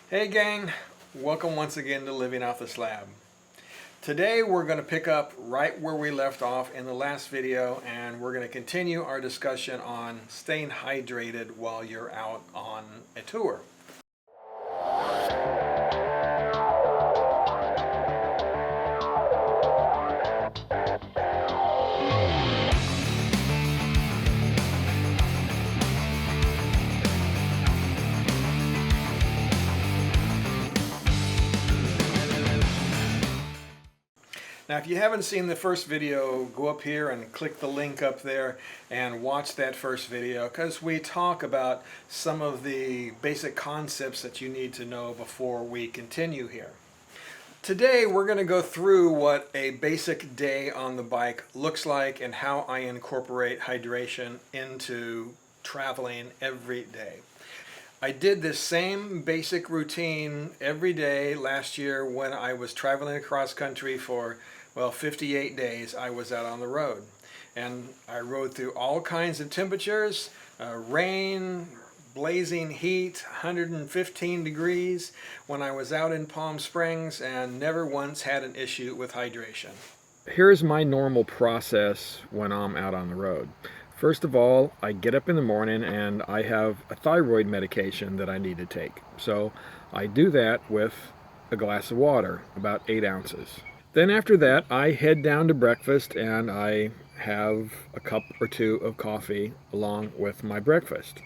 Hey gang, welcome once again to Living Off the Slab. Today we're going to pick up right where we left off in the last video, and we're going to continue our discussion on staying hydrated while you're out on a tour. Now, if you haven't seen the first video, go up here and click the link up there and watch that first video, because we talk about some of the basic concepts that you need to know before we continue here. Today, we're going to go through what a basic day on the bike looks like and how I incorporate hydration into traveling every day. I did this same basic routine every day last year when I was traveling across country for 58 days. I was out on the road, and I rode through all kinds of temperatures, rain, blazing heat, 115 degrees when I was out in Palm Springs, and never once had an issue with hydration. Here's my normal process when I'm out on the road. First of all, I get up in the morning and I have a thyroid medication that I need to take. So I do that with a glass of water, about 8 ounces. Then after that, I head down to breakfast and I have a cup or two of coffee along with my breakfast.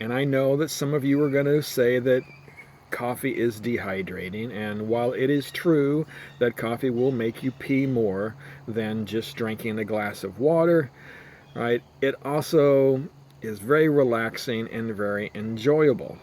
And I know that some of you are going to say that coffee is dehydrating, and while it is true that coffee will make you pee more than just drinking a glass of water, right, it also is very relaxing and very enjoyable.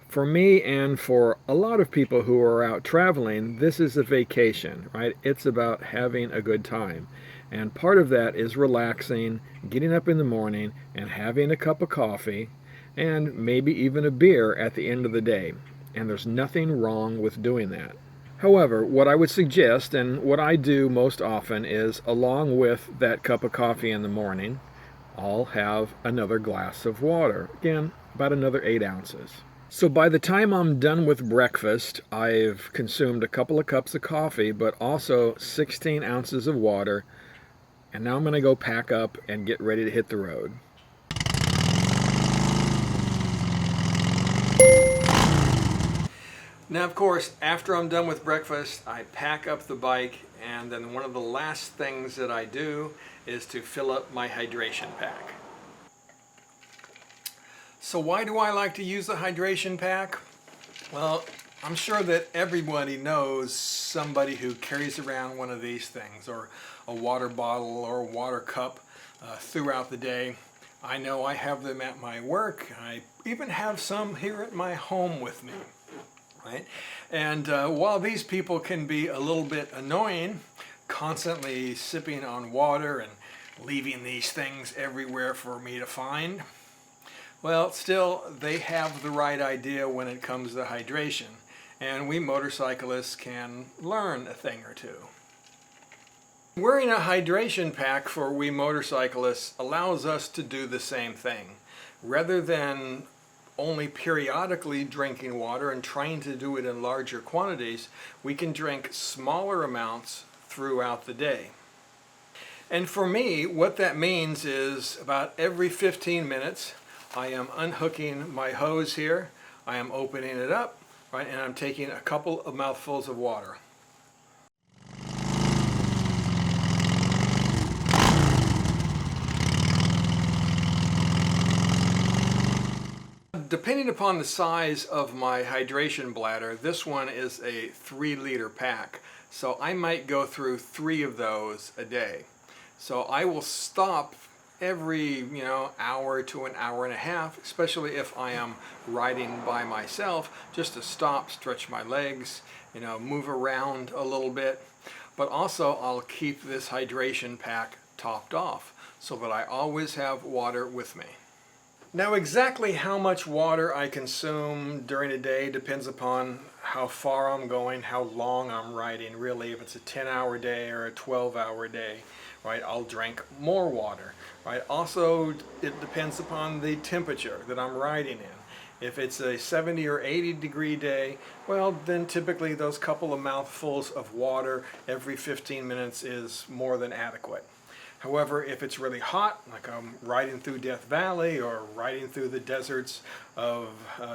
For me and for a lot of people who are out traveling, this is a vacation, right? It's about having a good time. And part of that is relaxing, getting up in the morning and having a cup of coffee and maybe even a beer at the end of the day. And there's nothing wrong with doing that. However, what I would suggest, and what I do most often, is along with that cup of coffee in the morning, I'll have another glass of water. Again, about another 8 ounces. So by the time I'm done with breakfast, I've consumed a couple of cups of coffee, but also 16 ounces of water. And now I'm going to go pack up and get ready to hit the road. Now, of course, after I'm done with breakfast, I pack up the bike, and then one of the last things that I do is to fill up my hydration pack. So why do I like to use the hydration pack? Well, I'm sure that everybody knows somebody who carries around one of these things, or a water bottle or a water cup throughout the day. I know I have them at my work. I even have some here at my home with me. Right? And while these people can be a little bit annoying, constantly sipping on water and leaving these things everywhere for me to find, well, still, they have the right idea when it comes to hydration, and we motorcyclists can learn a thing or two. Wearing a hydration pack for we motorcyclists allows us to do the same thing. Rather than only periodically drinking water and trying to do it in larger quantities, we can drink smaller amounts throughout the day. And for me, what that means is about every 15 minutes, I am unhooking my hose here, I am opening it up, right, and I'm taking a couple of mouthfuls of water. Depending upon the size of my hydration bladder, this one is a 3-liter pack. So I might go through 3 of those a day. So I will stop every hour to an hour and a half, especially if I am riding by myself, just to stop, stretch my legs, move around a little bit. But also I'll keep this hydration pack topped off so that I always have water with me. Now, exactly how much water I consume during a day depends upon how far I'm going, how long I'm riding, really. If it's a 10-hour day or a 12-hour day, right, I'll drink more water, right? Also, it depends upon the temperature that I'm riding in. If it's a 70 or 80 degree day, well, then typically those couple of mouthfuls of water every 15 minutes is more than adequate. However, if it's really hot, like I'm riding through Death Valley or riding through the deserts of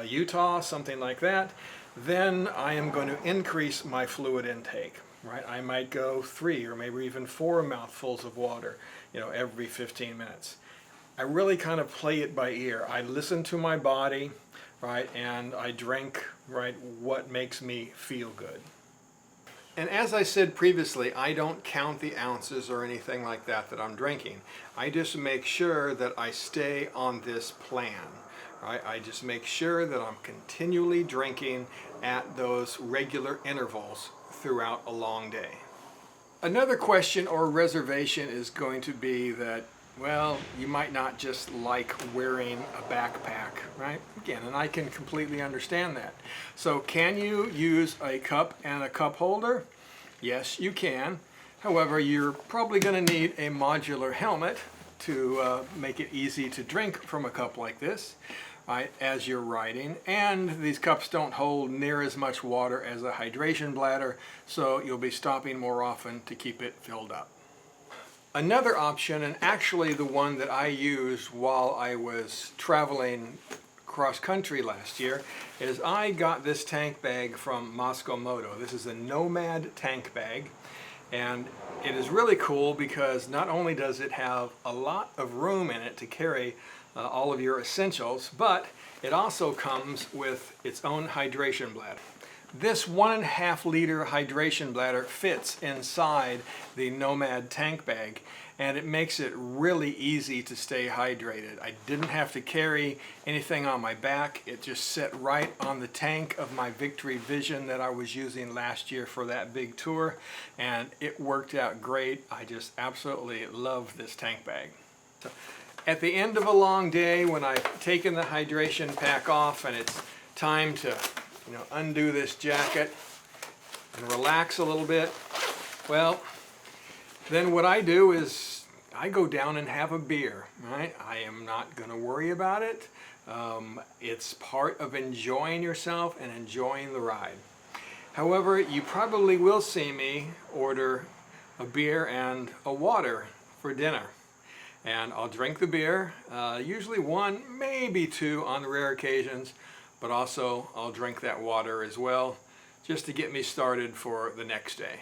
Utah, something like that, then I am going to increase my fluid intake. Right? I might go 3 or maybe even 4 mouthfuls of water, every 15 minutes. I really kind of play it by ear. I listen to my body, right, and I drink, right, what makes me feel good. And as I said previously, I don't count the ounces or anything like that I'm drinking. I just make sure that I stay on this plan. Right? I just make sure that I'm continually drinking at those regular intervals throughout a long day. Another question or reservation is going to be that, well, you might not just like wearing a backpack, right? Again, and I can completely understand that. So can you use a cup and a cup holder? Yes, you can. However, you're probably going to need a modular helmet to make it easy to drink from a cup like this, right, as you're riding. And these cups don't hold near as much water as a hydration bladder, so you'll be stopping more often to keep it filled up. Another option, and actually the one that I used while I was traveling cross country last year, is I got this tank bag from Moscow Moto. This is a Nomad tank bag, and it is really cool because not only does it have a lot of room in it to carry all of your essentials, but it also comes with its own hydration bladder. This 1.5 liter hydration bladder fits inside the Nomad tank bag, and it makes it really easy to stay hydrated. I didn't have to carry anything on my back. It just sat right on the tank of my Victory Vision that I was using last year for that big tour, and it worked out great. I just absolutely love this tank bag. So, at the end of a long day, when I've taken the hydration pack off and it's time to undo this jacket and relax a little bit, well, then what I do is I go down and have a beer, right? I am not going to worry about it. It's part of enjoying yourself and enjoying the ride. However, you probably will see me order a beer and a water for dinner. And I'll drink the beer, usually 1, maybe 2 on rare occasions, but also I'll drink that water as well, just to get me started for the next day.